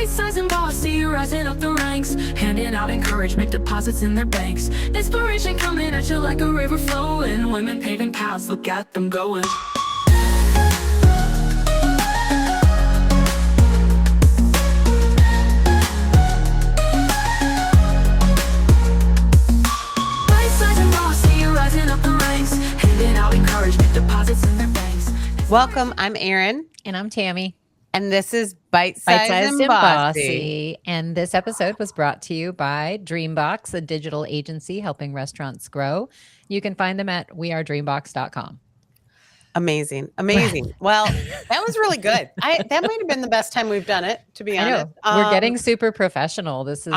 Bite-Sized and Bossy, rising up the ranks, handing out encouragement, deposits in their banks. Inspiration coming at you like a river flowing. Women paving paths, look at them going. Bite-Sized and Bossy, rising up the ranks, handing out encouragement, deposits in their banks. Welcome, I'm Erin. And I'm Tammy. And this is Bite-Sized and Bossy. And this episode was brought to you by Dreambox, a digital agency helping restaurants grow. You can find them at wearedreambox.com. Amazing. Well, that was really good. That might have been the best time we've done it, to be honest. We're getting super professional. This is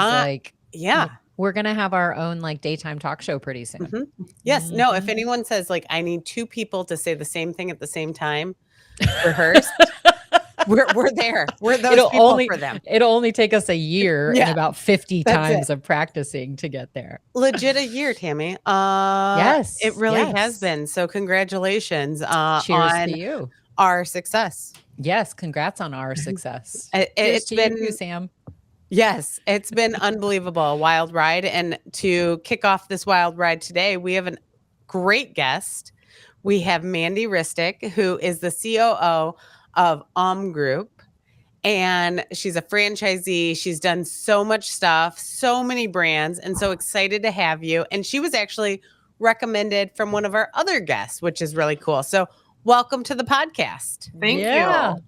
yeah. We're going to have our own daytime talk show pretty soon. Mm-hmm. Yes. No, if anyone says I need two people to say the same thing at the same time, rehearsed. We're there. We're those people for them. It'll only take us a year and about 50 times of practicing to get there. Legit a year, Tammy. Yes. It really has been. So congratulations Cheers to you. Our success. Yes. Congrats on our success. It's been you, Sam. Yes, it's been unbelievable. A wild ride. And to kick off this wild ride today, we have a great guest. We have Mandy Ristic, who is the COO of Group, and she's a franchisee. She's done so much stuff, so many brands, and so excited to have you. And she was actually recommended from one of our other guests, which is really cool. So welcome to the podcast. Thank you.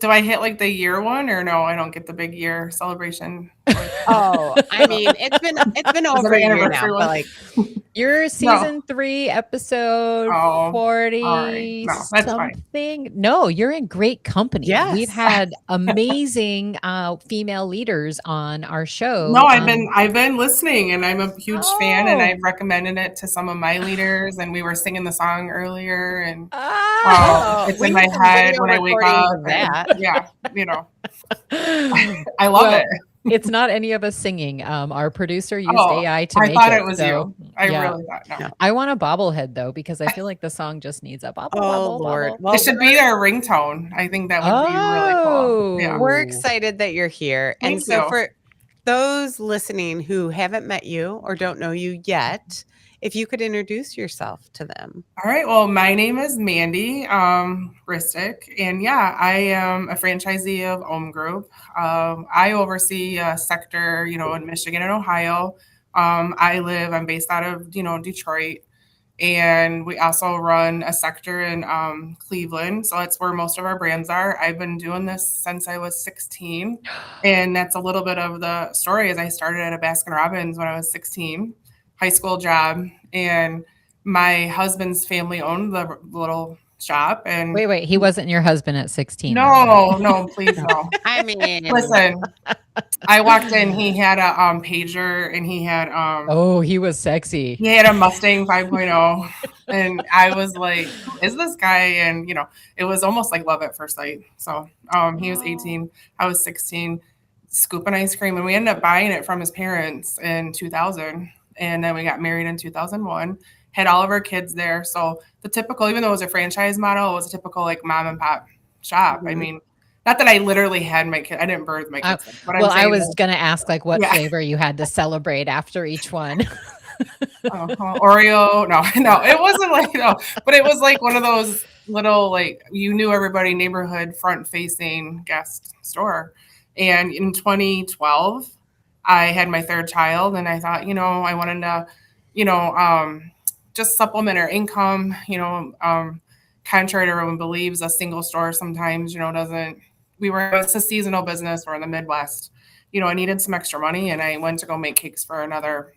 Do I hit the year one or no? I don't get the big year celebration. I mean, it's been over a year now. But you're season 3, episode 40 right. No, that's something. Fine. No, you're in great company. Yes. We've had amazing female leaders on our show. No, I've been listening, and I'm a huge fan, and I've recommended it to some of my leaders, and we were singing the song earlier, and it's in my head when I wake up. Yeah, I love it. It's not any of us singing. Our producer used AI to make it. I thought it was you. I really thought no. I want a bobblehead though, because I feel like the song just needs a bobble. Lord. Bobble. Well, it should be their ringtone. I think that would be really cool. Yeah. We're excited that you're here. Thank you. For those listening who haven't met you or don't know you yet, if you could introduce yourself to them. All right. Well, my name is Mandy Ristic, and I am a franchisee of Group. I oversee a sector, in Michigan and Ohio. I'm based out of, Detroit, and we also run a sector in Cleveland. So that's where most of our brands are. I've been doing this since I was 16, and that's a little bit of the story. As I started at a Baskin-Robbins when I was 16. High school job, and my husband's family owned the little shop. And wait, he wasn't your husband at 16? No, please no. I mean, listen, I walked in, he had a pager, and he had he was sexy. He had a Mustang 5.0, and I was like, who is this guy? And it was almost like love at first sight. So he was 18, I was 16, scooping ice cream, and we ended up buying it from his parents in 2000. And then we got married in 2001, had all of our kids there. So the typical, even though it was a franchise model, it was a typical mom and pop shop. Mm-hmm. I mean, not that I literally had my kid. I didn't birth my kids. But I was going to ask what flavor you had to celebrate after each one. Oreo. No, it wasn't but it was one of those little, you knew everybody neighborhood front facing guest store. And in 2012, I had my third child, and I thought, I wanted to, just supplement our income, contrary to everyone believes, a single store sometimes, it's a seasonal business. We're in the Midwest, I needed some extra money, and I went to go make cakes for another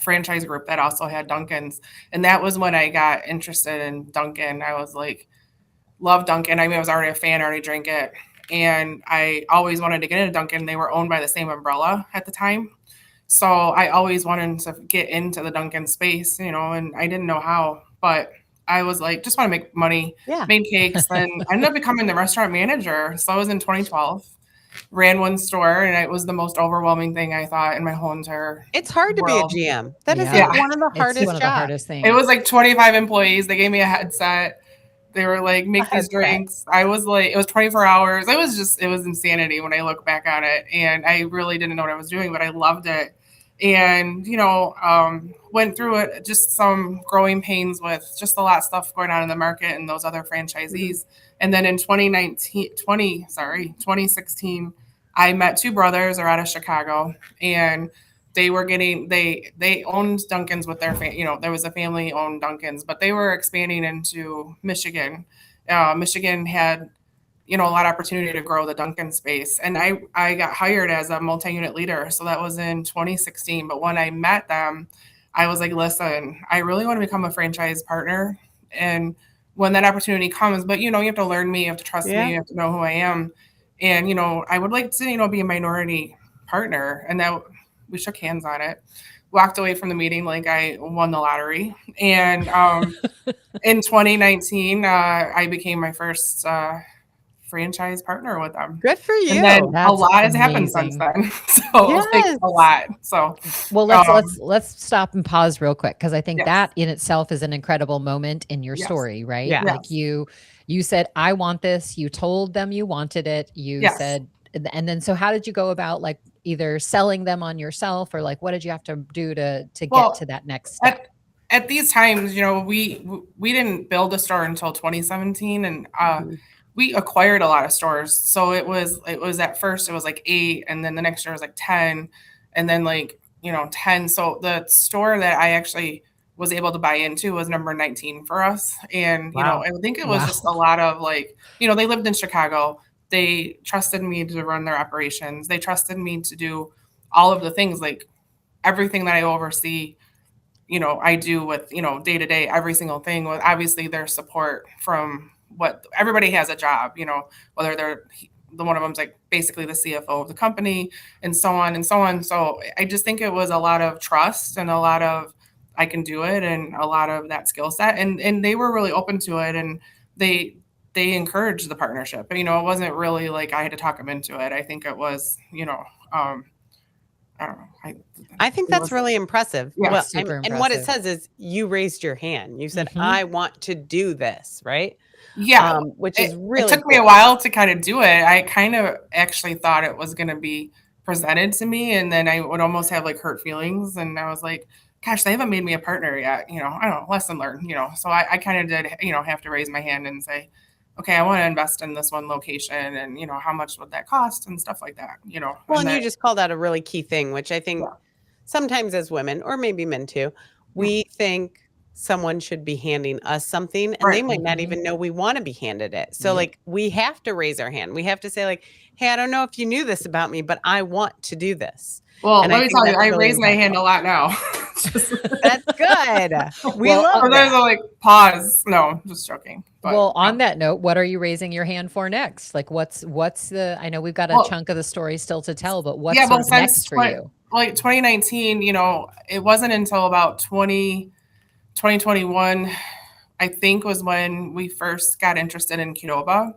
franchise group that also had Dunkin's. And that was when I got interested in Dunkin'. I was love Dunkin'. I mean, I was already a fan, already drank it. And I always wanted to get into Dunkin'. They were owned by the same umbrella at the time. So I always wanted to get into the Dunkin' space, and I didn't know how. But I was just want to make money, made cakes. And I ended up becoming the restaurant manager. So I was in 2012, ran one store, and it was the most overwhelming thing I thought in my whole entire It's hard world. To be a GM. That is one of the hardest jobs. Hardest things. It was 25 employees. They gave me a headset. They were like, make these That's right. drinks. I was like, it was 24 hours. It was insanity when I look back on it. And I really didn't know what I was doing, but I loved it. And, went through it, just some growing pains with just a lot of stuff going on in the market and those other franchisees. And then in 2016, I met two brothers. They're out of Chicago, and they owned Dunkin's with their there was a family owned Dunkin's, but they were expanding into Michigan. Michigan had a lot of opportunity to grow the Dunkin' space, and I got hired as a multi-unit leader. So that was in 2016. But when I met them, I was like, listen, I really want to become a franchise partner, and when that opportunity comes, but you have to learn me, you have to trust me, you have to know who I am, and I would like to be a minority partner. And that we shook hands on it, walked away from the meeting like I won the lottery. And in 2019, I became my first franchise partner with them. Good for you. And then That's a lot has happened since amazing. then. So Yes. a lot. So Well, let's stop and pause real quick, because I think Yes. that in itself is an incredible moment in your Yes. story, right? Yeah. Like you said, I want this. You told them you wanted it. You Yes. said, and then so how did you go about like either selling them on yourself, or like what did you have to do to Well, get to that next step? at these times, we didn't build a store until 2017, and we acquired a lot of stores. So it was at first it was like 8, and then the next year was like 10, and then 10. So the store that I actually was able to buy into was number 19 for us. And Wow. I think it was Wow. just a lot of they lived in Chicago. They trusted me to run their operations. They trusted me to do all of the things, like everything that I oversee, I do with, day to day, every single thing, with obviously their support from what everybody has a job, whether they're the one of them's like basically the CFO of the company, and so on and so on. So I just think it was a lot of trust and a lot of I can do it and a lot of that skill set. And they were really open to it, and they encouraged the partnership. It wasn't really like I had to talk them into it. I think it was, I don't know. I think that's really impressive. Yeah, Well, super and what it impressive. says is you raised your hand. You said, Mhm. I want to do this, right? Yeah. Which is really it took me a while to kind of do it. I kind of actually thought it was going to be presented to me, and then I would almost have like hurt feelings. And I was like, gosh, they haven't made me a partner yet. I don't know, lesson learned, So I kind of did, have to raise my hand and say, okay, I want to invest in this one location, and, how much would that cost and stuff like that, Well, and and you just called out a really key thing, which I think sometimes as women, or maybe men too, we think someone should be handing us something, and they Right. might not Mhm. even know we want to be handed it. So Yep. like we have to raise our hand. We have to say like, hey, I don't know if you knew this about me, but I want to do this. Well, And let I me think tell you, that's I really raise my hand a lot now. That's good. We Well, love Sometimes that. I'm like, pause. No, just joking. But, Well, on that note, what are you raising your hand for next? Like what's the, I know we've got a Well, chunk of the story still to tell, but what's yeah, sort well, of next for since you? like 2019, it wasn't until about 2021, I think, was when we first got interested in Qdoba.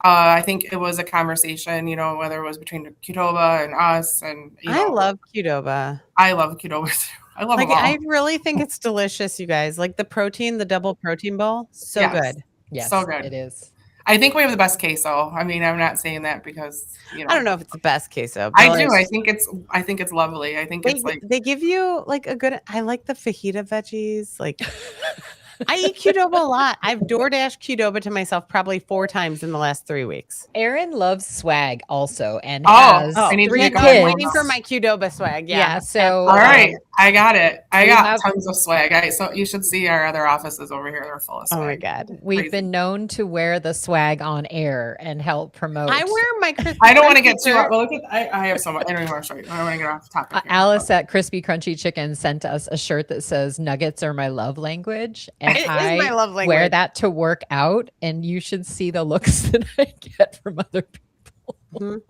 I think it was a conversation, whether it was between Qdoba and us, and I love Qdoba. I love Qdoba too. I love Like them all. I really think it's delicious, you guys. Like the protein, the double protein bowl, so Yes. good. Yes, So good. it is. I think we have the best queso. I mean, I'm not saying that because I don't know if it's the best queso. I but do. like, I think it's lovely. I think it's like they give you like a good. I like the fajita veggies. Like I eat Qdoba a lot. I've DoorDashed Qdoba to myself probably 4 times in the last 3 weeks. Erin loves swag also, and Oh, has I need to 3 get No, going. I'm kids. waiting for my Qdoba swag. Yeah, Yeah. so all right, I got it. I we got have- tons of swag. So you should see our other offices over here. They're full of swag. Oh my god. We've Crazy. been known to wear the swag on air and help promote. I wear my Crispy I don't want to Crunchy get too. shirt. Well, look at. I have so much. I don't even want to show you. I don't want to get off the topic. here. Alice at Crispy Crunchy Chicken sent us a shirt that says "Nuggets are my love language," and It is I my love wear language. that to work out. And you should see the looks that I get from other people. Mhm.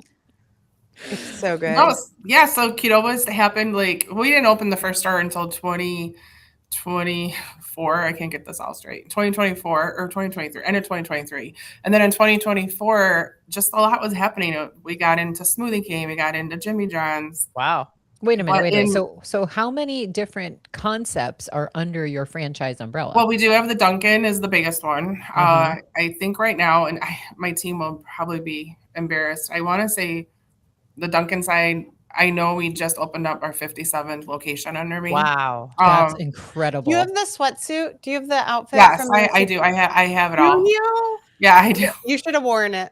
It's so good. No, yeah. So Qdoba's happened. Like we didn't open the first store until 2024. I can't get this all straight. 2024 or 2023, end of 2023, and then in 2024, just a lot was happening. We got into Smoothie King. We got into Jimmy John's. Wow. Wait a minute, But wait a minute. So how many different concepts are under your franchise umbrella? Well, we do have the Dunkin' is the biggest one. Mhm. I think right now, and my team will probably be embarrassed. I want to say the Dunkin' side. I know we just opened up our 57th location under me. Wow. That's Um, incredible. Do you have the sweatsuit? Do you have the outfit yes, from I do. I have it Do all. you? Yeah, I do. You should have worn it.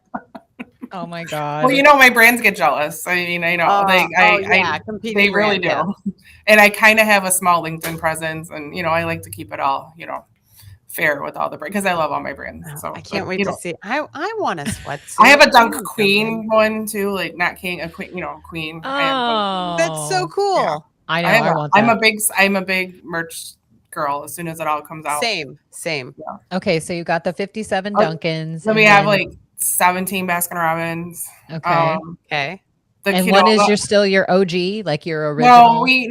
Oh my God. Well, you know, my brands get jealous. I mean, I know yeah, competing they really brand, do. yeah. And I kind of have a small LinkedIn presence, and I like to keep it all, fair with all the brands because I love all my brands. So I can't but, wait to see. I want a sweatsuit. I have a Dunk want Queen one too, like not King, a Queen, Queen. I have one. Oh, That's so cool. Yeah. I know. I want that. I'm a big merch girl. As soon as it all comes out. Same. Okay, so you got the 57 Oh, Dunkins. Then and we have then- like 17 Baskin Robbins. Okay. Okay. The And one is Qdoba- still your OG, like your original. we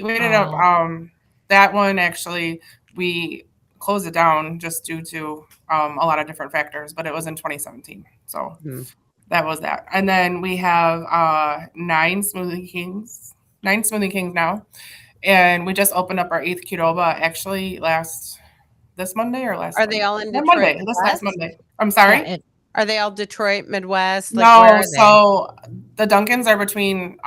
ended up Oh. that one actually we closed it down just due to a lot of different factors, but it was in 2017. So that was that. And then we have 9 Smoothie Kings now. And we just opened up our 8th Qdoba actually this Monday or last Are they all in Detroit? Monday, this last Monday. I'm sorry. Yeah, Are they all Detroit, Midwest? Like, No, where are they? so the Dunkins are between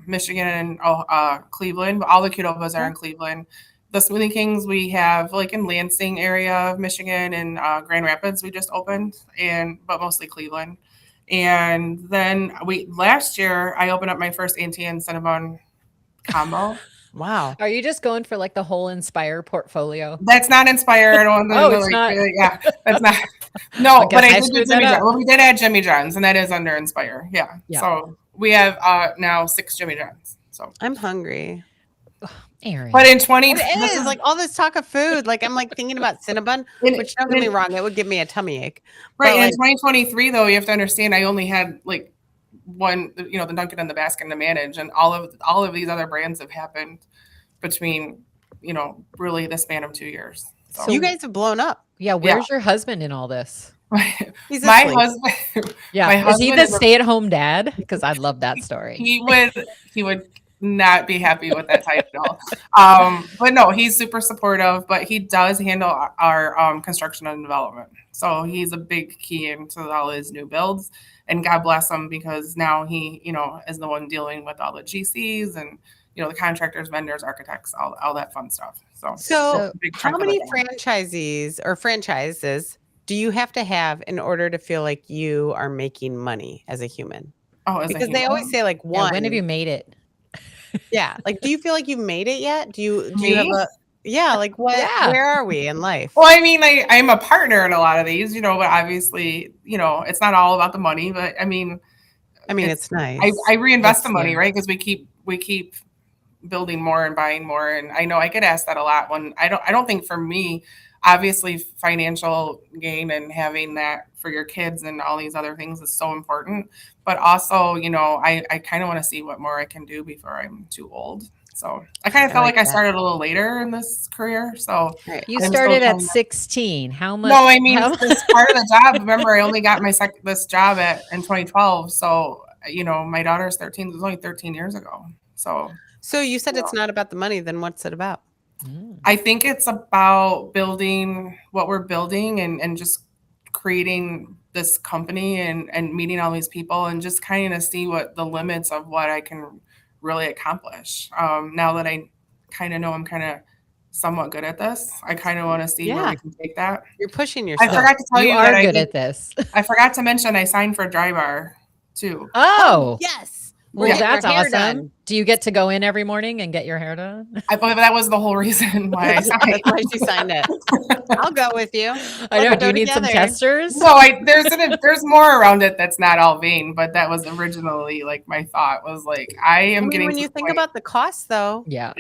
Michigan and Cleveland, but all the Qdobas are in Cleveland. The Smoothie Kings we have like in Lansing area of Michigan and Grand Rapids we just opened, but mostly Cleveland. And then last year I opened up my first Auntie and Cinnabon combo. Wow. Are you just going for like the whole Inspire portfolio? That's not Inspired. It's not. Yeah, that's not. No, but I did do screwed Jimmy that John. up. Well, we did add Jimmy John's, and that is under Inspire. Yeah. Yeah. So we have now 6 Jimmy John's. So I'm hungry. Erin. But in 20, It is like all this talk of food. Like I'm like thinking about Cinnabon, which don't get me wrong, it would give me a tummy ache. right. But, In like, 2023, though, you have to understand, I only had like one, the Dunkin' and the Baskin to manage, and all of these other brands have happened between, really the span of 2 years. So you guys have blown up. Yeah, where's your husband in all this? He's my asleep. husband. Yeah, my is he husband the is a- stay-at-home dad? Because I love that story. he would not be happy with that title. But no, he's super supportive, but he does handle our construction and development. So he's a big key into all his new builds, and God bless him because now he, is the one dealing with all the GCs and, the contractors, vendors, architects, all that fun stuff. So a big how chunk of many it. franchisees or franchises do you have to have in order to feel like you are making money as a human? Oh, as a Because they human? always say like Yeah, one. when have you made it? Yeah. Like, do you feel like you've made it yet? Do you Me? have like what? Yeah. Where are we in life? Well, I mean, I'm a partner in a lot of these, but obviously, it's not all about the money, but I mean, it's nice. I reinvest the It's- money, yeah. right? Because we keep building more and buying more, and I know I get asked that a lot. When I don't think for me, obviously, financial gain and having that for your kids and all these other things is so important. But also, I kind of want to see what more I can do before I'm too old. So I kind of felt like I started a little later in this career. So You I'm started still at trying to- 16. How much? No, I mean, how- this part of the job. Remember, I only got this job in 2012. So, my daughter's 13. It was only 13 years ago. So you said it's not about the money. Then what's it about? I think it's about building what we're building and just creating this company and meeting all these people and just kind of see what the limits of what I can really accomplish. Now that I kind of know I'm kind of somewhat good at this, I kind of want to see where we can take that. You're pushing I yourself. forgot to tell you, you that are good at this. I forgot to mention I signed for Dry Bar too. Oh, yes. well, We're getting that's your hair awesome. done. Do you get to go in every morning and get your hair done? I believe that was the whole reason why I signed. That's why she signed it. I'll go with you. I know. Let's Do you go need some together. testers? So there's more around it that's not all vain, but that was originally like my thought was like I am getting. When to you the think point- about the cost, though, Yeah.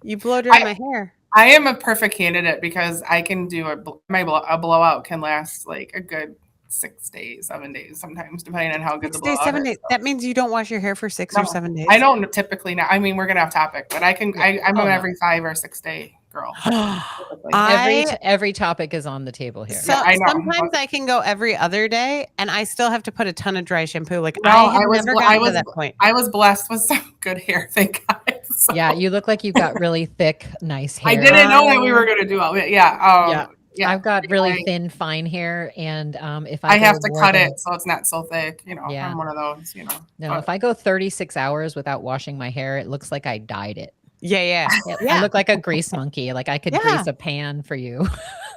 you blow dry my hair. I am a perfect candidate because I can do a blowout can last like a good 6 days, 7 days, sometimes depending on how good 6 the days, blowout 7 is. days. That means you don't wash your hair for 6 No, or 7 days. I don't typically not. I mean, we're gonna have topic, but I'm Oh, an no. every 5 or 6 day girl. Every topic is on the table here. So I know, sometimes but- I can go every other day and I still have to put a ton of dry shampoo. Like No, I have I was- never I gotten was- to that point. I was blessed with some good hair, thank God. So Yeah, you look like you've got really thick, nice hair. I didn't know that we were going to do all that. Yeah. I've got really thin, fine hair, and if I I have go to more cut than- it so it's not so thick. Yeah. I'm one of those. No, if I go 36 hours without washing my hair, it looks like I dyed it. Yeah. I look like a grease monkey. Like I could grease a pan for you.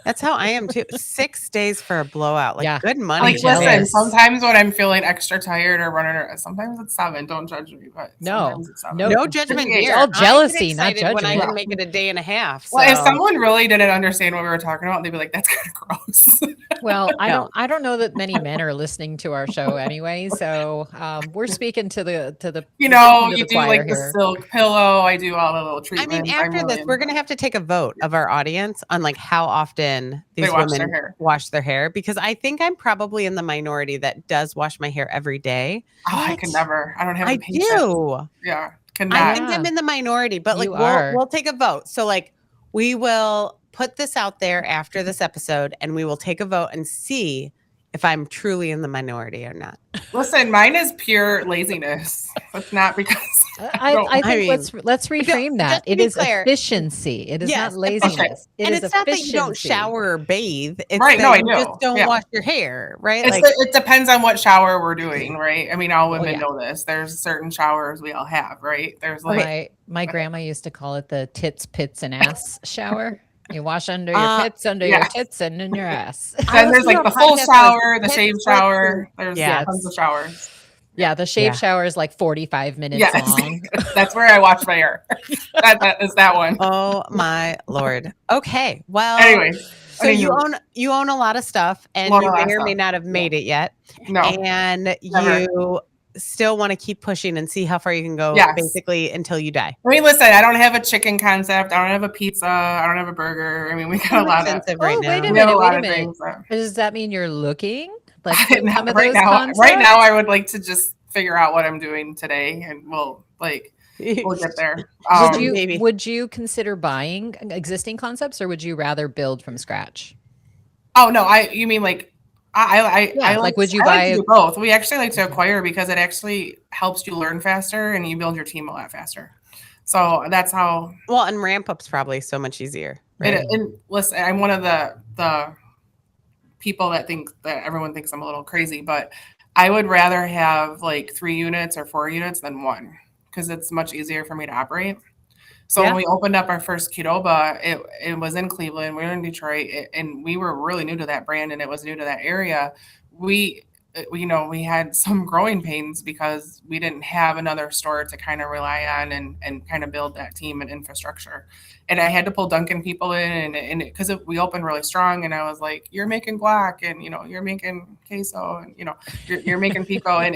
That's how I am too. 6 days for a blowout. Like good money. Like, listen, jealous. sometimes when I'm feeling extra tired or running, sometimes it's 7. Don't judge me, but No. sometimes it's 7. No judgment It's here. all I get jealousy, not excited when I judgment. can make it a day and a half. Well, if so- someone really didn't understand what we were talking about, they'd be like, "That's kind of gross." Well, No. I don't know that many men are listening to our show anyway. So we're speaking to the You speaking to do choir like the here. silk pillow. I do all the little I treatments. mean, after this, we're gonna have to take a vote of our audience on like how often these wash women their hair. wash their hair, because I think I'm probably in the minority that does wash my hair every day. Oh, I could never. I don't have. I the patience. do. Yeah, I cannot. think I'm in the minority, but like You are. we'll take a vote. So like we will put this out there after this episode and we will take a vote and see if I'm truly in the minority or not. Listen, mine is pure laziness. It's not because I think mean, let's reframe that. just to It be is clear- efficiency. It is Yes, not laziness. efficient. It and is it's not that you don't efficiency. shower or bathe. It's Right, that no, I you do. just don't Yeah. wash your hair, right? it depends on what shower we're doing, right? I mean, all women yeah. know this. There's certain showers we all have, right? There's like My grandma used to call it the tits, pits, and ass shower. You wash under your pits, under yeah. your tits, and in your ass. then there's listened like to the a full podcast shower, of the pits, shave butts, shower. There's Yeah. tons of showers. Yeah, the shave Yeah. shower is like 45 minutes Yes. long. That's where I wash my hair. that is that one. Oh my Lord. Okay. Well, Anyway, so you own a lot of stuff and Own a you lot may of or may stuff. not have made it yet. no. And never. you still want to keep pushing and see how far you can go Yes. basically until you die. I mean, listen, I don't have a chicken concept. I don't have a pizza. I don't have a burger. I mean, we got a lot of Expensive right Oh, now. wait a we have a minute, lot wait a of minute. things. that- Does that mean you're looking? Like for some of right those now, concepts? right now, I would like to just figure out what I'm doing today, and we'll get there. Maybe. Would you consider buying existing concepts, or would you rather build from scratch? Oh no, you mean like I Yeah, like, would you I like buy- to do both? We actually like to acquire because it actually helps you learn faster and you build your team a lot faster. So that's how Well, and ramp up's probably so much easier. Right? and listen, I'm one of the people that think that everyone thinks I'm a little crazy, but I would rather have like 3 units or 4 units than 1 because it's much easier for me to operate. So Yeah. when we opened up our first Qdoba, it was in Cleveland. We were in Detroit, and we were really new to that brand, and it was new to that area. We had some growing pains because we didn't have another store to kind of rely on and kind of build that team and infrastructure. And I had to pull Dunkin' people in, and because we opened really strong, and I was like, "You're making guac, and you're making queso, and you're making pico, and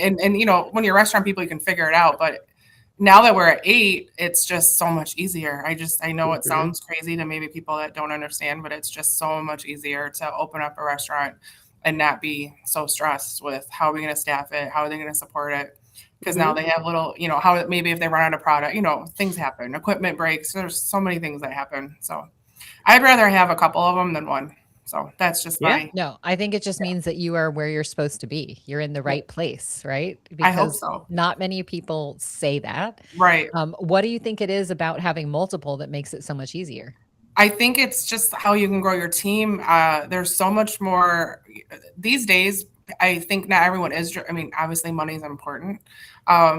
when you're restaurant people, you can figure it out, but." Now that we're at 8, it's just so much easier. I know it sounds crazy to maybe people that don't understand, but it's just so much easier to open up a restaurant and not be so stressed with how are we going to staff it? How are they going to support it? Because now they have little, how maybe if they run out of product, things happen, equipment breaks. There's so many things that happen. So I'd rather have a couple of them than 1. So that's just my. No, I think it just means that you are where you're supposed to be. You're in the right place, right? I hope so. Not many people say that. Right. What do you think it is about having multiple that makes it so much easier? I think it's just how you can grow your team. There's so much more these days. I think not everyone is. I mean, obviously, money is important.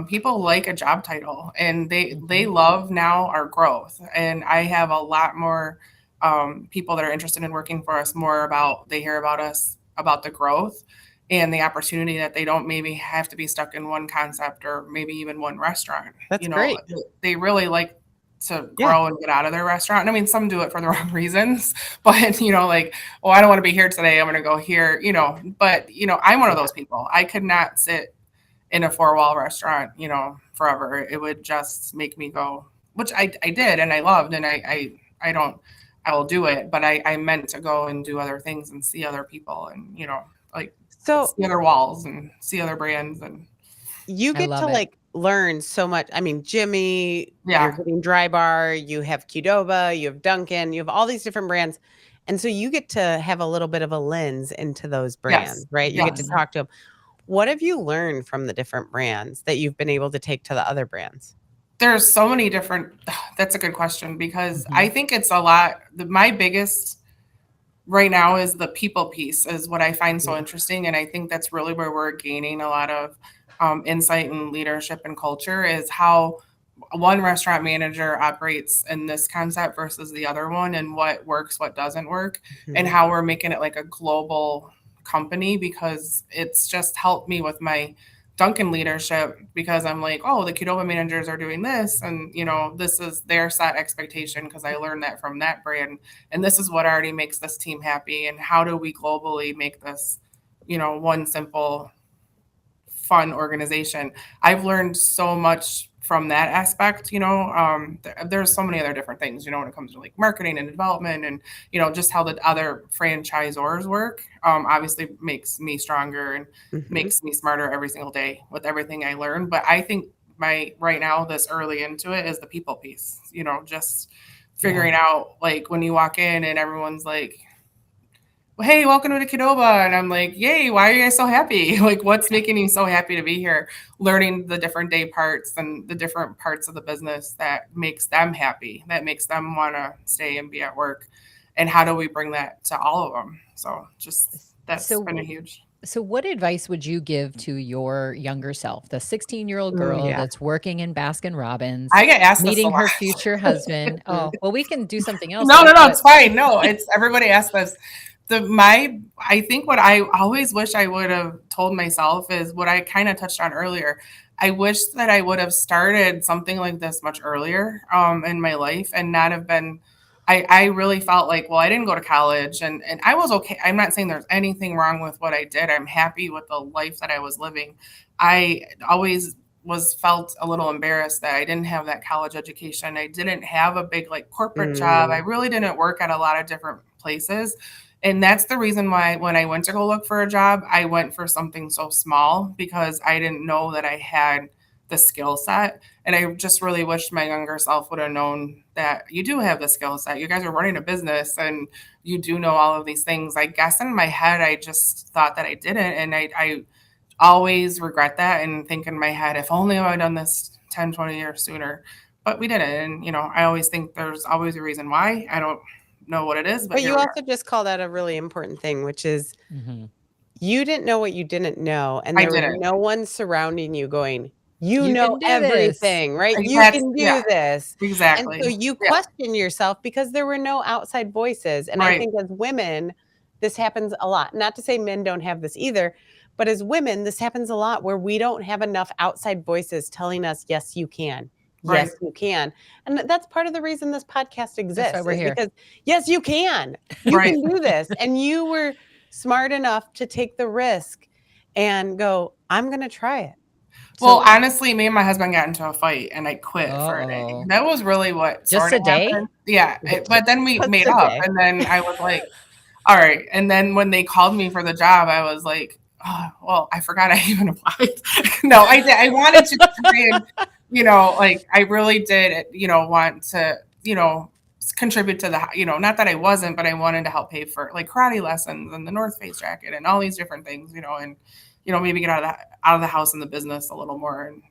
People like a job title, and they love now our growth. And I have a lot more people that are interested in working for us. They hear about us, about the growth and the opportunity that they don't maybe have to be stuck in one concept or maybe even one restaurant. That's great. They really like to grow and get out of their restaurant. And I mean, some do it for the wrong reasons, but like, oh, I don't want to be here today. I'm going to go here, but I'm one of those people. I could not sit in a 4-wall restaurant, forever. It would just make me go, which I did. And I loved, and I will do it, but I meant to go and do other things and see other people and, see other walls and see other brands. And you I get love to it. like learn so much. I mean, Jimmy, Yeah. you're getting Dry Bar, you have Qdoba, you have Dunkin', you have all these different brands. And so you get to have a little bit of a lens into those brands, Yes. right? You get to Yes. talk to them. What have you learned from the different brands that you've been able to take to the other brands? There's so many different, that's a good question, because Mhm. I think it's a lot. My biggest right now is the people piece is what I find so Yeah. interesting. And I think that's really where we're gaining a lot of insight and leadership and culture, is how one restaurant manager operates in this concept versus the other one, and what works, what doesn't work, and Mhm. how we're making it like a global company, because it's just helped me with my Dunkin' leadership, because I'm like, oh, the Qdoba managers are doing this, and this is their set expectation, because I learned that from that brand, and this is what already makes this team happy, and how do we globally make this, one simple fun organization. I've learned so much from that aspect. There's so many other different things, when it comes to like marketing and development, and just how the other franchisors work. Obviously makes me stronger and Mhm. makes me smarter every single day with everything I learn. But I think my right now, this early into it, is the people piece. Just figuring out, like, when you walk in and everyone's like, hey, welcome to the Qdoba. And I'm like, yay, why are you guys so happy? Like, what's making you so happy to be here? Learning the different day parts and the different parts of the business that makes them happy, that makes them want to stay and be at work. And how do we bring that to all of them? So that's So been a huge. So what advice would you give to your younger self, the 16-year-old girl Yeah. that's working in Baskin Robbins, I get asked this a meeting lot. her future husband? Oh, well, we can do something else. No, Though, no, no, but it's fine. No, it's everybody asks this. I think what I always wish I would have told myself is what I kind of touched on earlier. I wish that I would have started something like this much earlier in my life, and not have been. I really felt like, well, I didn't go to college, and I was okay. I'm not saying there's anything wrong with what I did. I'm happy with the life that I was living. I always felt a little embarrassed that I didn't have that college education. I didn't have a big like corporate job. I Mm. really didn't work at a lot of different places. And that's the reason why when I went to go look for a job, I went for something so small, because I didn't know that I had the skill set. And I just really wished my younger self would have known that you do have the skill set. You guys are running a business and you do know all of these things. I guess in my head, I just thought that I didn't. And I always regret that and think in my head, if only I had done this 10, 20 years sooner. But we didn't. And, I always think there's always a reason why. I don't know what it is, but But here you we also are. just called out a really important thing, which is Mhm. you didn't know what you didn't know, and I there was didn't. no one surrounding you going, "You You know can do this. everything, right? Like, You that's, can yeah, do this." And so exactly. you Yeah, question yourself because there were no outside voices, and I right, think as women, this happens a lot. Not to say men don't have this either, but as women, this happens a lot where we don't have enough outside voices telling us, "Yes, you can. right, Yes, you can." And that's part of the reason this podcast That's why exists we're is here. because, yes, you can. You right. can do this, and you were smart enough to take the risk and go, "I'm gonna try it." Well, So, honestly, me and my husband got into a fight and I quit for a day. uh-oh. That was really what Just sort of a day? happened. Yeah, but then we Just made a up, day. and then I was like, all right. And then when they called me for the job, I was like, oh, well, I forgot I even applied. No, I did. I wanted to try and, like, I really did, want to, contribute to the, not that I wasn't, but I wanted to help pay for like karate lessons and the North Face jacket and all these different things, and, maybe get out of the house in the business a little more. And,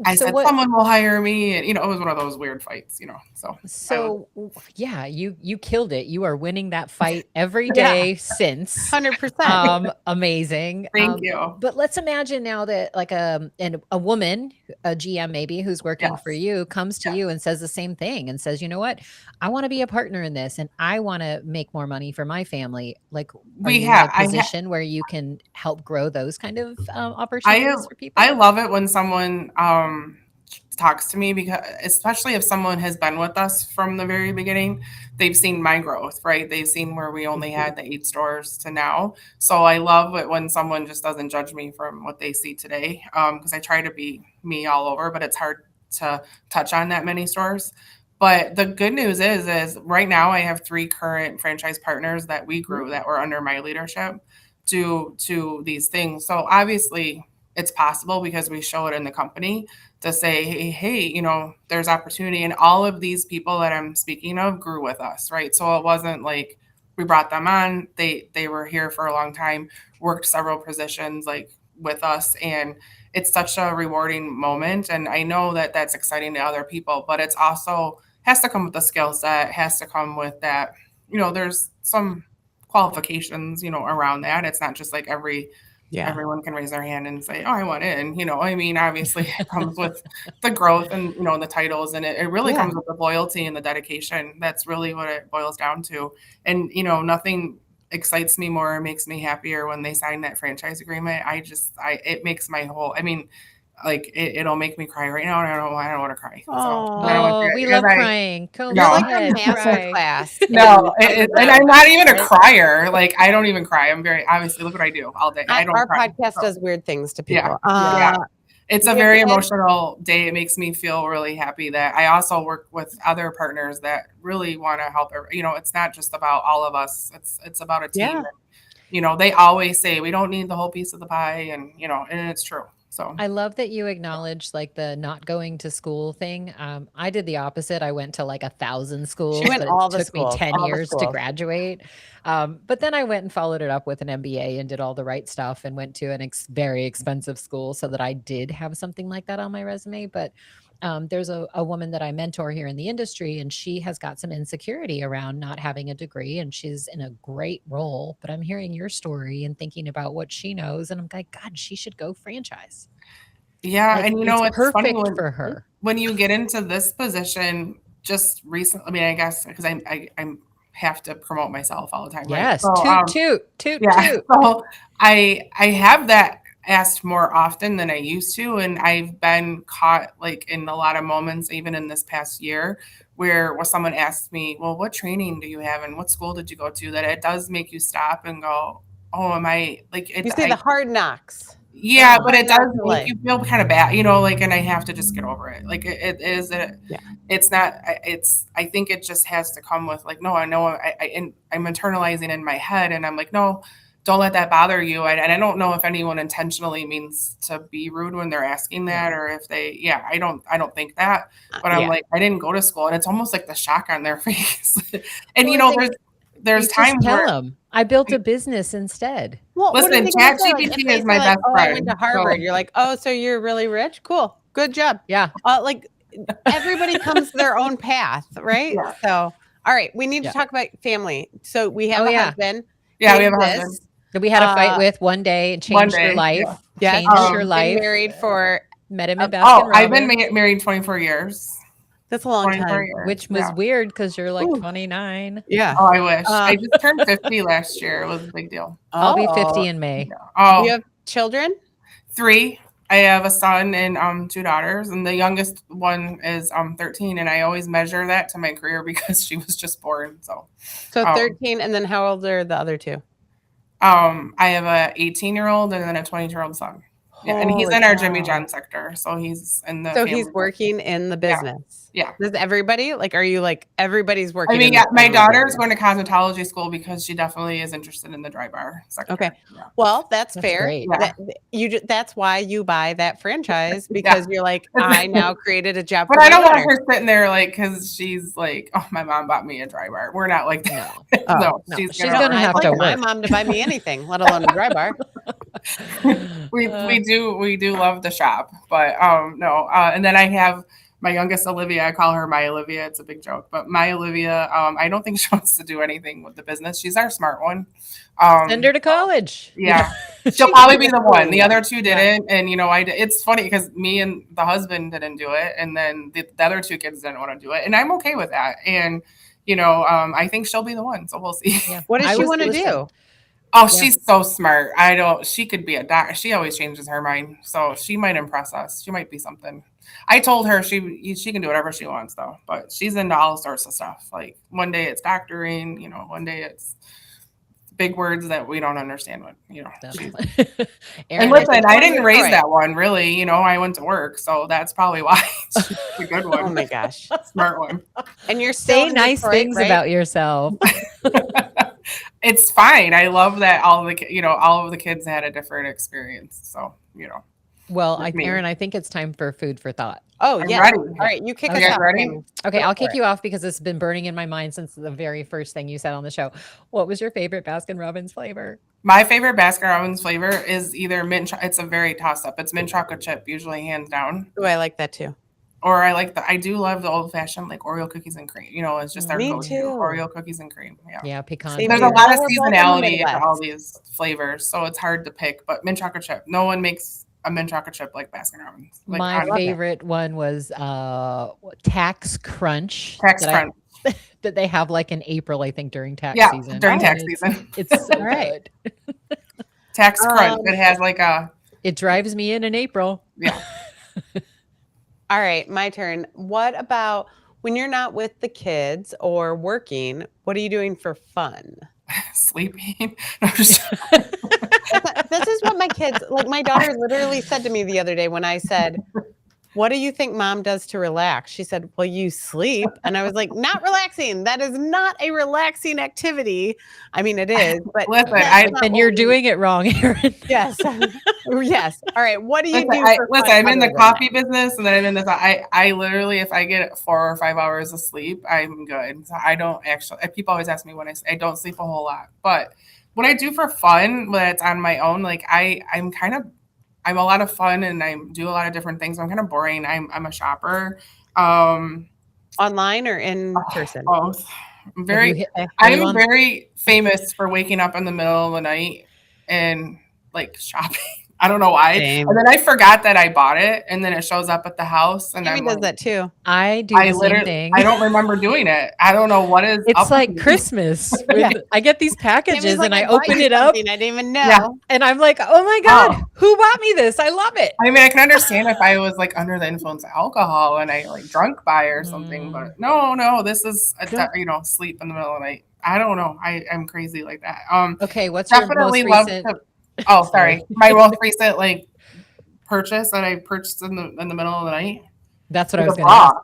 I So said, what someone will hire me. And, it was one of those weird fights, so I was, So yeah, you killed it. You are winning that fight every Yeah. day since. 100%. Amazing. thank you. But let's imagine now that like a woman, a GM maybe who's working for Yes. you comes to Yeah. you and says the same thing and says, you know what, I want to be a partner in this and I want to make more money for my family. Like, are you in a I position where you can help grow those kind of I opportunities for I people? love it when someone talks to me, because especially if someone has been with us from the very beginning, they've seen my growth, right? They've seen where we only Mhm. had the 8 stores to now. So I love it when someone just doesn't judge me from what they see today, because I try to be me all over, but it's hard to touch on that many stores. But the good news is right now I have 3 current franchise partners that we grew that were under my leadership due to these things. So obviously it's possible because we show it in the company to say, hey, you know, there's opportunity. And all of these people that I'm speaking of grew with us, right? So it wasn't like we brought them on. They were here for a long time, worked several positions like with us. And it's such a rewarding moment. And I know that that's exciting to other people, but it's also has to come with the skill set, has to come with that, you know, there's some qualifications, you know, around that. It's not just like everyone can raise their hand and say, oh, I want in, you know, I mean, obviously it comes with the growth and, you know, the titles, and it really comes with the loyalty and the dedication. That's really what it boils down to. And, you know, nothing excites me more or makes me happier when they sign that franchise agreement. It makes my whole, I mean, like it'll make me cry right now. And I don't want to cry. So I don't want Oh, to, we because love crying. Go You're like ahead, a master cry. class. no, and I'm not even a Right. crier. Like I don't even cry. I'm very, obviously, look what I do all day. I don't Our cry. podcast So, does weird things to yeah, people. yeah. It's a Yeah, very and- emotional day. It makes me feel really happy that I also work with other partners that really want to help. You know, it's not just about all of us. It's about a team. Yeah. And, you know, they always say we don't need the whole piece of the pie, and you know, and it's true. So I love that you acknowledge like the not going to school thing. I did the opposite. I went to like 1,000 schools, went but all it the took me schools, 10 all the years to schools. graduate. But then I went and followed it up with an MBA and did all the right stuff and went to an very expensive school so that I did have something like that on my resume. But there's a woman that I mentor here in the industry, and she has got some insecurity around not having a degree, and she's in a great role. But I'm hearing your story and thinking about what she knows, and I'm like, God, she should go franchise. yeah, Like, and you know, it's funny perfect for her. when you get into this position just recently. I mean, I guess because I'm have to promote myself all the time, right? Yes, So, toot. yeah. So I have that asked more often than I used to, and I've been caught like in a lot of moments, even in this past year, where someone asks me, "Well, what training do you have, and what school did you go to?" That it does make you stop and go, "Oh, am I like it?" You say the hard knocks. Yeah, Yeah. but it does Hard knocks make you feel kind of bad, you know, like, and I have to just get over it. Like it is, Yeah. it's not, I think it just has to come with like, no, I know I'm internalizing in my head, and I'm like, no, don't let that bother you. And I don't know if anyone intentionally means to be rude when they're asking that, or if I don't think that, but I'm Yeah. like, I didn't go to school, and it's almost like the shock on their face. And Well, you I know, think there's you just times tell where, them, I built a business instead. Well, what do you listen, think about that? Like, ChatGPT if they is my say, like, best "Oh, I went to friend. Harvard," So, you're like, "Oh, so you're really rich? Cool, good job." Yeah. Like everybody comes to their own path, right? Yeah. So, all right, we need to Yeah. talk about family. So we have Oh, a yeah. husband. yeah, He we have a exists. husband. That we had a fight Uh, with one day and One changed her day, life. Yes, Changed he's her been life. married for Met him in Baskin Oh, I've been Robbins, married 24 years. that's a long 24 time. years. which was Yeah. weird because you're like Ooh. 29. Yeah. Oh, I wish. Uh, I just turned 50 last year. It was a big deal. I'll be 50 Oh, in May. do Oh, you have children? 3. I have a son and 2 daughters, and the youngest one is 13. And I always measure that to my career because she was just born. So, So um, 13, and then how old are the other two? I have a 18-year-old and then a 20-year-old son. Yeah, and he's Holy in our Jimmy cow. John sector, so he's in the. So family he's working in the business. Yeah. Does everybody like? Are you like everybody's working? I mean, in yeah, the my family daughter's business? going to cosmetology school because she definitely is interested in the dry bar sector. Okay. Yeah. Well, that's That's fair. great. Yeah. That's why you buy that franchise, because you're like, I now created a job. But for I my don't want daughter. her sitting there like, because she's like, oh, my mom bought me a dry bar. We're not like that. No. No, no, she's she's gonna gonna have I'd to like my work. mom to buy me anything, let alone a dry bar. we do love the shop, but no. And then I have my youngest Olivia. I call her my Olivia. It's a big joke, but my Olivia. I don't think she wants to do anything with the business. She's our smart one. Send her to college. Yeah. She She'll can probably do be the it. one. The other two didn't, and you know, it's funny because me and the husband didn't do it, and then the other 2 kids didn't want to do it, and I'm okay with that. And you know, I think she'll be the one, so we'll see. Yeah. What does I she was want to listening. do? Oh, Yeah. she's so smart. She could be a doctor. She always changes her mind, so she might impress us. She might be something. I told her she can do whatever she wants though, but she's into all sorts of stuff. Like one day it's doctoring, you know, one day it's big words that we don't understand what, you know. she's- Erin, And listen, I didn't raise Right. that one really. You know, I went to work, so that's probably why she's a good one. Oh my gosh! Smart one. And you're still say in nice Detroit, things right? about yourself. It's fine. I love that all of the kids had a different experience. So, you know. Well, with me. Erin, I think it's time for food for thought. Oh, I'm yeah. ready. All right, you kick You us guys off. ready? Tammy. Okay, Go I'll for kick it. you off because it's been burning in my mind since the very first thing you said on the show. What was your favorite Baskin Robbins flavor? My favorite Baskin Robbins flavor is either it's a very toss up. It's mint chocolate chip, usually hands down. Oh, I like that too. Or I do love the old fashioned like Oreo cookies and cream. You know, it's just our Me go-to too. Oreo cookies and cream. Yeah. Yeah, pecan. Same There's here. a lot of Well, we're both in the seasonality in all Midwest. these flavors, so it's hard to pick. But mint chocolate chip, no one makes a mint chocolate chip like Baskin Robbins. Like, My honestly. favorite one was Tax Crunch. Tax that Crunch. that they have like in April, I think, during tax Yeah, season. during And tax it's- season. It's so All right. good. Tax Crunch. It has like a It drives me in April. yeah. All right, my turn. What about when you're not with the kids or working? What are you doing for fun? Sleeping. No, just- This is what my kids, like my daughter literally said to me the other day when I said, "What do you think mom does to relax?" She said, "Well, you sleep." And I was like, "Not relaxing. That is not a relaxing activity." I mean, it is, but Listen, that's not Then what you're we- doing it wrong, Erin. Yes. Yes. All right. What do you Listen, do for fun I'm in the other than coffee that? business, and then I'm in this. I literally, if I get 4 or 5 hours of sleep, I'm good. So I don't actually. People always ask me when I don't sleep a whole lot, but what I do for fun, when it's on my own, like I'm a lot of fun, and I do a lot of different things. I'm kind of boring. I'm a shopper. Online or in person? Both. I'm very. Are you I'm on- very famous for waking up in the middle of the night and like shopping. I don't know why. Same. And then I forgot that I bought it, and then it shows up at the house, and Tammy I'm does like, that too. I do the same literally, thing. I don't remember doing it. I don't know what is. It's up like with me. Christmas. Yeah. I get these Tammy's packages like, and I bought open you it up something I didn't even know. Yeah. and I'm like, oh my God, who bought me this? I love it. I mean, I can understand if I was like under the influence of alcohol and I like drunk by or something, but no, this is sleep in the middle of the night. I don't know. I'm crazy like that. Okay, what's your most Definitely love recent? to. Oh, sorry. My most recent like purchase that I purchased in the middle of the night. That's what I was was a going to ask. bra.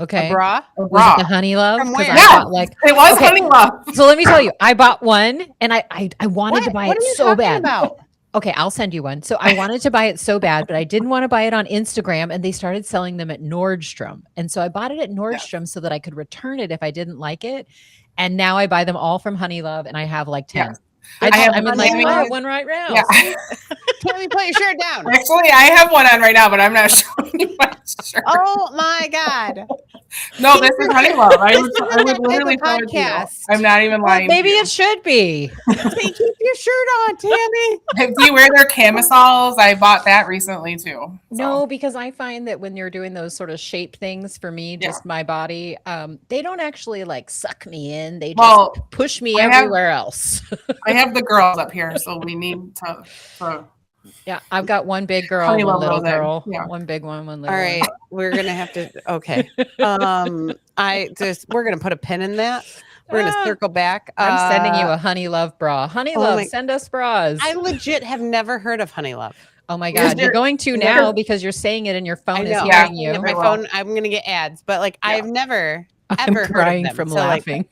Okay. A bra? A Was bra. it the Honey Love? From 'Cause where? I Yeah. got like, It was Okay. Honey Love. so let me tell you, I bought one and I wanted to buy What it are you so talking bad. about? Okay, I'll send you one. So I wanted to buy it so bad, but I didn't want to buy it on Instagram, and they started selling them at Nordstrom. And so I bought it at Nordstrom so that I could return it if I didn't like it. And now I buy them all from Honey Love, and I have like 10. Yes. I'm in like, Honey I Love. have one right now. Yeah. Tammy, put your shirt down. Actually, I have one on right now, but I'm not showing you my shirt. Oh my God. No, this is Honey Love. I would that type literally of show it to you. podcast. I'm not even Well, lying. maybe to you. it should be. Hey, keep your shirt on, Tammy. Do you wear their camisoles? I bought that recently too. So. No, because I find that when you're doing those sort of shape things for me, just my body, they don't actually like suck me in. They just push me everywhere else. I have the girls up here, so we need to Yeah, I've got one big girl, Honey one Love little knows that. girl, Yeah. one big one, one little All one. right, we're gonna have to. Okay, we're gonna put a pin in that. We're gonna circle back. I'm sending you a Honey Love bra. Honey Love, send us bras. I legit have never heard of Honey Love. Oh my God, you're going to now because you're saying it and your phone is hearing you. My phone, I'm gonna get ads, but like I've never I'm ever crying heard of them. from So, like, laughing.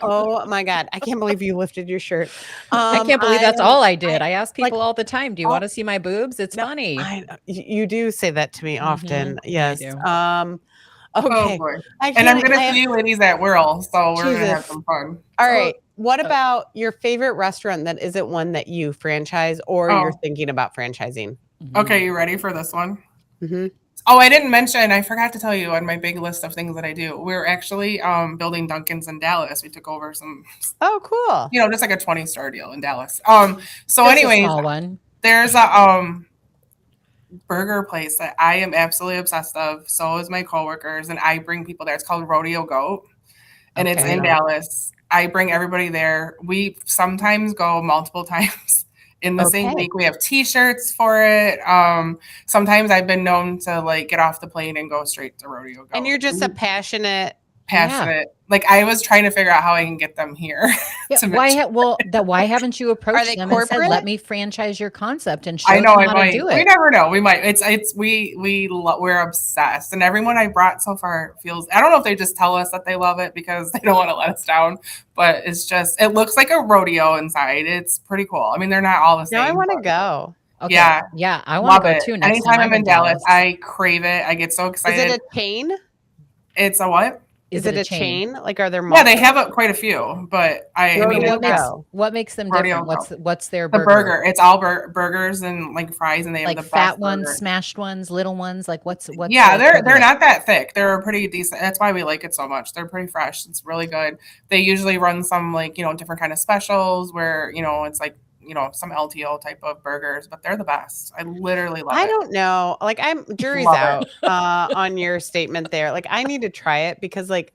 oh my God, I can't believe you lifted your shirt. I can't believe that's all I did. I ask people all the time, "Do you want to see my boobs?" It's funny. You do say that to me often. Yes. do. Okay. Oh boy. And I'm gonna see you ladies at Whirl, so we're gonna have Jesus. some fun. All right. What about your favorite restaurant that isn't one that you franchise or you're thinking about franchising? Okay, you ready for this one? Mm-hmm. Oh, I didn't mention. I forgot to tell you on my big list of things that I do. We're actually building Dunkin's in Dallas. We took over some. Oh, cool. Just like a 20-store deal in Dallas. So, Just a anyways, small one. there's a burger place that I am absolutely obsessed of. So is my coworkers, and I bring people there. It's called Rodeo Goat, and it's in Dallas. I bring everybody there. We sometimes go multiple times in the same week. We have T-shirts for it. Sometimes I've been known to like get off the plane and go straight to Rodeo Goat. And you're just a passionate. Like I was trying to figure out how I can get them here. Yeah, why haven't you approached they them and said, corporate? "Let me franchise your concept and show I know them I how might. to do We it"? never know. We might. We're obsessed, and everyone I brought so far feels. I don't know if they just tell us that they love it because they don't want to let us down, but it's just. It looks like a rodeo inside. It's pretty cool. I mean, they're not all the same. Now I want to go. Okay. Yeah. Yeah. I want Love to go it. too next Anytime time I'm in Dallas, I crave it. I get so Is excited. it a chain? It's a what? Is it a chain? Like, are there Yeah, they multiple? have quite a few, but I mean, Rodeo it's what makes them Rodeo different? Go. What's their the burger? burger. It's all burgers and like fries, and they have Like the fat best ones, burger. smashed ones, little ones. Like what's Yeah, the they're equivalent? not that thick. They're pretty decent. That's why we like it so much. They're pretty fresh. It's really good. They usually run some like, different kind of specials where, it's like, some LTO type of burgers, but they're the best. I literally love it. I don't know. Like, jury's Love it. out on your statement there. Like, I need to try it because, like,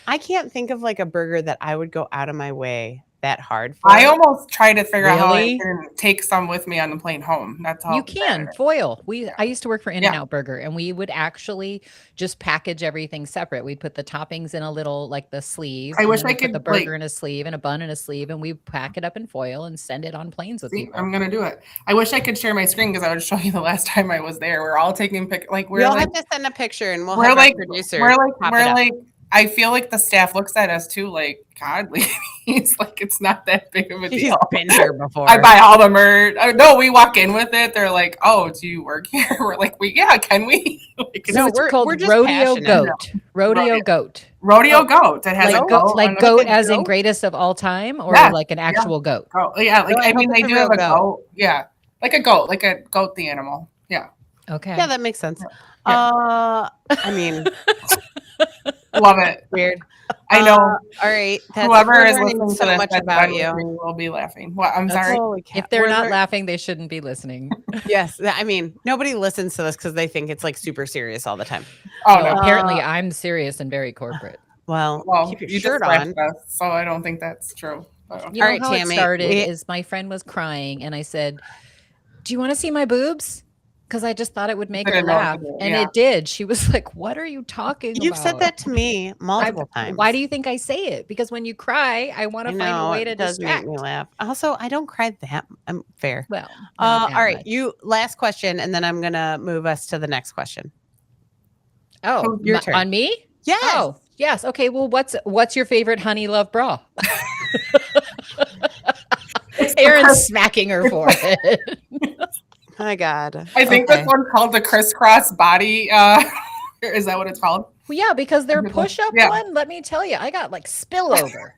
I can't think of like a burger that I would go out of my way that hard for. I almost try to figure out how I Really? can take some with me on the plane home. That's how You can foil. I used to work for Yeah. In-N-Out Burger, and we would actually just package everything separate. We'd put the toppings in a little, like the sleeve. I and wish then I we'd put could, the burger in a sleeve and a bun in a sleeve, and we pack it up in foil and send it on planes with See, people. I'm gonna do it. I wish I could share my screen because I would show you the last time I was there. We're all taking We'll have to send a picture and we'll we're have like our producer. we're pop it up. like I feel like the staff looks at us too, like, God, ladies, like it's not that big of a She's deal. been here before. I buy all the merch. No, we walk in with it. They're like, "Oh, do you work here?" We're like, "Yeah, can we?" Like, So it's called we're just Rodeo passionate. Goat. Rodeo Goat. Rodeo Goat. It has Like a goat, goat. like goat as in greatest of all time, or Yeah, like an actual goat. goat. Yeah, like No, I I mean, hope they it's a do have real a goat. goat. Yeah, like a goat, the animal. Yeah, Okay. Yeah, that makes sense. Yeah. I mean, love it. weird. I know. All right. Whoever we're is learning listening so to this, much that's about done you. with me will be laughing. What? I'm That's- sorry. Holy cow. If they're We're not lear- laughing, they shouldn't be listening. Yes. I mean, nobody listens to this because they think it's like super serious all the time. Oh Well, no. apparently I'm serious and very corporate. Well, Well, keep your you shirt just on. flashed us, so I don't think that's true. But okay. You know All right, how Tammy, it started we- is my friend was crying and I said, "Do you want to see my boobs?" Because I just thought it would make I her didn't know what to laugh. do, And yeah. it did. She was like, "What are you talking You've about?" said that to me multiple times. Why do you think I say it? Because when you cry, I want I to find a know way to it does distract. make me laugh. Also, I don't cry that. I'm fair. Well, All not that right. much. You last question, and then I'm gonna move us to the next question. Oh, your turn. on me? Yes. Oh, yes. Okay. Well, what's your favorite Honey Love bra? Erin's smacking her forehead. My God. I think Okay. this one's called the crisscross body. Is that what it's called? Well, yeah, because their Yeah. push-up one, let me tell you, I got like spillover.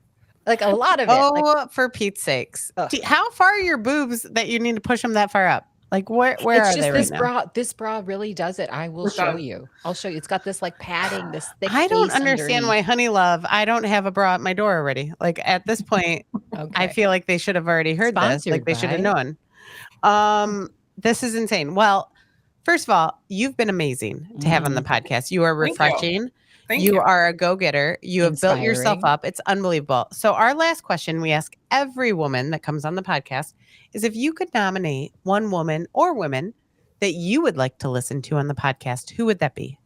Like a lot of it. Oh, Like, for Pete's sakes. Ugh. How far are your boobs that you need to push them that far up? Like where it's are just they this right now? bra. This bra really does it. I will It show does. you. I'll show you. It's got this like padding, this thick. I don't fleece understand why underneath. Honey Love, I don't have a bra at my door already. Like at this point, I Okay. feel like they should have already heard this. Sponsored Like they should have by- known. This is insane. Well, first of all, you've been amazing to have on the podcast. You are Thank you. refreshing. Thank You you. are a go-getter. You have built yourself Inspiring. up. It's unbelievable. So our last question we ask every woman that comes on the podcast is if you could nominate one woman or women that you would like to listen to on the podcast, who would that be?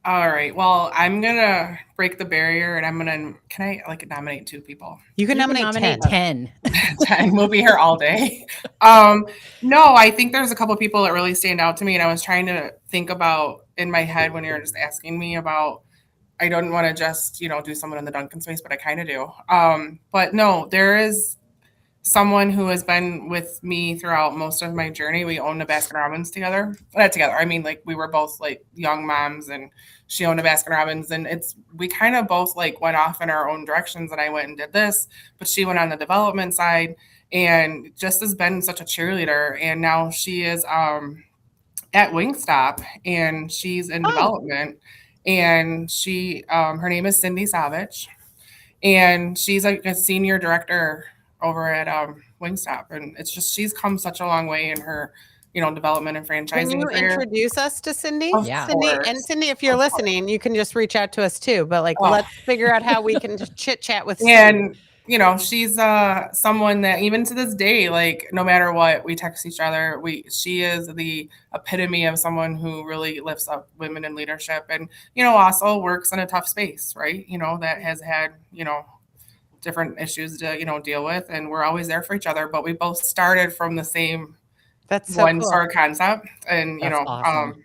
All right. Well, I'm gonna break the barrier, and can I like nominate 2 people? You can You can nominate 10. 10. 10. We'll be here all day. No, I think there's a couple people that really stand out to me, and I was trying to think about in my head when you were just asking me about. I don't want to just do someone in the Duncan space, but I kind of do. But no, there is someone who has been with me throughout most of my journey. We owned a Baskin Robbins together. Not together. I mean, like we were both like young moms, and she owned a Baskin Robbins, and we kind of both like went off in our own directions. And I went and did this, but she went on the development side, and just has been such a cheerleader. And now she is at Wingstop, and she's in development. And she, her name is Cindy Savage, and she's like a senior director over at Wingstop, and it's just she's come such a long way in her, development and franchising. Can you career. introduce us to Cindy? Of Yeah. Cindy, course. and Cindy, if you're Of course. listening, you can just reach out to us too. But like, Oh. let's figure out how we can just chit chat with Cindy. And she's someone that even to this day, like no matter what, we text each other. She is the epitome of someone who really lifts up women in leadership, and also works in a tough space, right? That has had different issues to deal with, and we're always there for each other. But we both started from the same That's so one cool. sort of concept, and That's awesome.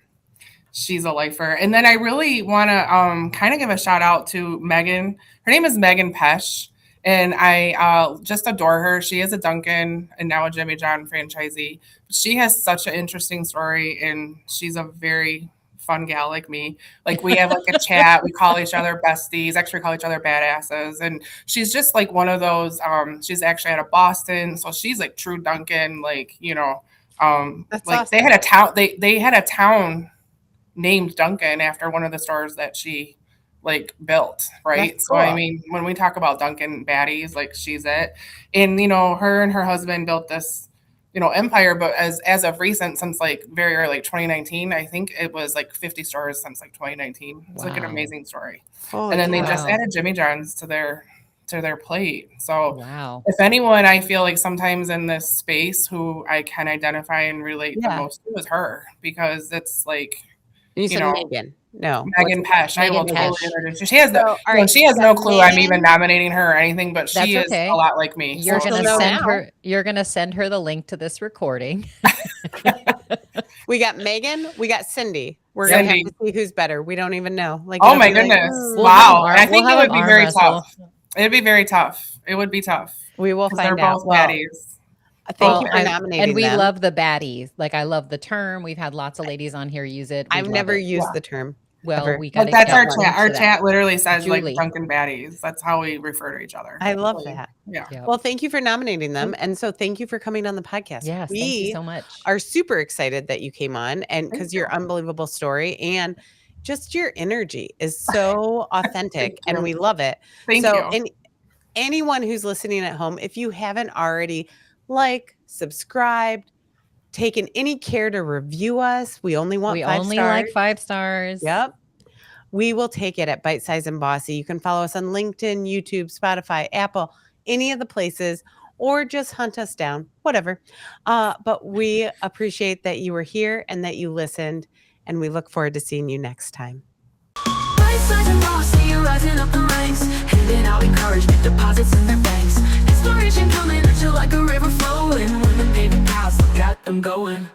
she's a lifer. And then I really want to kind of give a shout out to Megan. Her name is Megan Pesh, And I just adore her. She is a Dunkin' and now a Jimmy John franchisee. She has such an interesting story, and she's a very fun gal like me. Like, we have like a chat. We call each other besties. Actually, we call each other badasses. And she's just like one of those. She's actually out of Boston, so she's like true Dunkin'. Like, That's like awesome. they had a town. They had a town named Dunkin' after one of the stores that she like built, right? That's So I cool. mean, when we talk about Dunkin' baddies, like, she's it. And her and her husband built this empire, but as of recent, since like very early, like 2019, I think it was like 50 stores since like 2019. It's like an Wow. amazing story. Holy And then they cow. just added Jimmy John's to their plate. So Wow. if anyone, I feel like sometimes in this space who I can identify and relate the Yeah. most to is her, because it's like, You said know, Megan. No. Megan Pesh. I will Megan totally Pesh. introduce you. She has So, all right, she has we no got clue I'm Megan. even nominating her or anything, but she That's is okay. a lot like me. You're So gonna she'll know send now. her. You're gonna send her the link to this recording. We got Megan. We got Cindy. We're Cindy. gonna have to see who's better. We don't even know. Like, Oh it'll my be like, goodness. "Mm." We'll have Wow. them And I arm- think we'll it have would them be arm very wrestle. tough. It'd be very tough. It would be tough. We will 'Cause they're find out. both Well, baddies. thank you for nominating And we them. love the baddies. Like, I love the term. We've had lots of ladies on here use it. We I've love never it. used Yeah. the term. Well, ever. we got But that's our one chat. Our for that. chat literally says Julie. like Dunkin' baddies. That's how we refer to each other. I love that. Yeah. Yep. Well, thank you for nominating them. And so thank you for coming on the podcast. Yes, thank you so much. are super excited that you came on, and Thank because you. your unbelievable story and just your energy is so authentic and you. we love it. Thank so you. and anyone who's listening at home, if you haven't already subscribed, taken any care to review us, we only want We 5 only stars. like 5 stars. Yep. We will take it at Bite-Sized and Bossy. You can follow us on LinkedIn, YouTube, Spotify, Apple, any of the places, or just hunt us down, whatever. But we appreciate that you were here and that you listened, and we look forward to seeing you next time. Bite-Sized and Bossy, rising up the ranks, handing out encouragement, deposits in their banks. Inspiration coming at you like a river flowing. Women paving paths, look at them going.